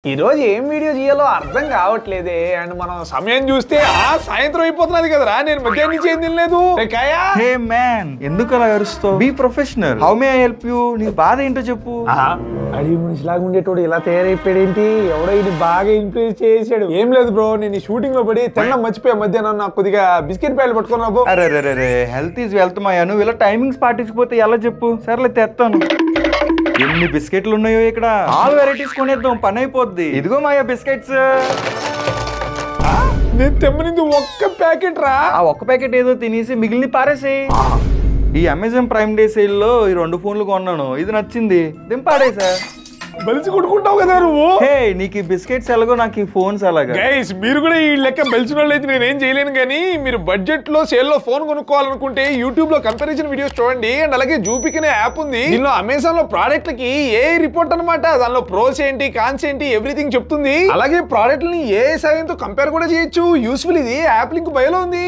ఈ రోజు ఏం వీడియో చేయాలో అర్థం కావట్లేదే అండ్ మనం సమయం చూస్తే సాయంత్రం అయిపోతున్నది కదరా నేను మధ్యాహ్నం నుంచి ఏం తినలేదు హే మ్యాన్ ఎందుకు అలా అరుస్తావు be professional how may I help you నీ బాధ ఏంటో చెప్పు అడిగి మనిషిలాగా ఉండేటోడు ఇలా తయారైపోయాడు ఏంటి ఎవడో ఇది బాగా ఇన్ఫ్లుయెన్స్ చేసాడు ఏం లేదు బ్రో నేను షూటింగ్ లో పడి తినడం మర్చిపోయా మధ్యాహ్నం నాకు కొద్దిగా బిస్కెట్ ప్యాకెట్ పట్టుకున్నావు అరే హెల్త్ ఈజ్ వెల్త్ మాయా నువ్వు ఇలా టైమింగ్స్ పాటించకపోతే ఎలా చెప్పు సర్లే తెస్తాను ఎన్ని బిస్కెట్లు ఉన్నాయో ఇక్కడ ఆల్ వెరైటీస్ కొనేద్దాం పని అయిపోద్ది ఇదిగో మాయా బిస్కెట్స్ నేను తెమ్మనింది ఒక్క ప్యాకెట్ రా ఆ ఒక్క ప్యాకెట్ ఏదో తినేసి మిగిలిన పారేసేయి ఈ అమెజాన్ ప్రైమ్ డే సేల్ లో ఈ 2 ఫోన్లు కొన్నాను ఇది నచ్చింది దింపాడేసా బలిసి కొట్టుకుంటావు కదా నువ్వు హే నీకు ఈ బిస్కెట్స్ ఎలాగో నాకు ఈ ఫోన్స్ అలాగా గైస్ మీరు కూడా ఈ లెక్క బలిసిన వాళ్ళు అయితే నేనేం చేయలేను కానీ మీరు బడ్జెట్ లో సేల్ లో ఫోన్ కొనుక్కోవాలనుకుంటే యూట్యూబ్ లో కంపారిజన్ వీడియోస్ చూడండి అండ్ అలాగే జూపిక్ అనే యాప్ ఉంది దీనిలో అమెజాన్ లో ప్రోడక్ట్లకి ఏ రిపోర్ట్ అనమాట దానిలో ప్రోస్ ఏంటి కాన్స్ ఏంటి ఎవ్రీథింగ్ చెప్తుంది అలాగే ప్రోడక్ట్లని ఏ సాయంతో కంపేర్ కూడా చేయొచ్చు యూస్ఫుల్ ఇది యాప్ లింక్ బయోలో ఉంది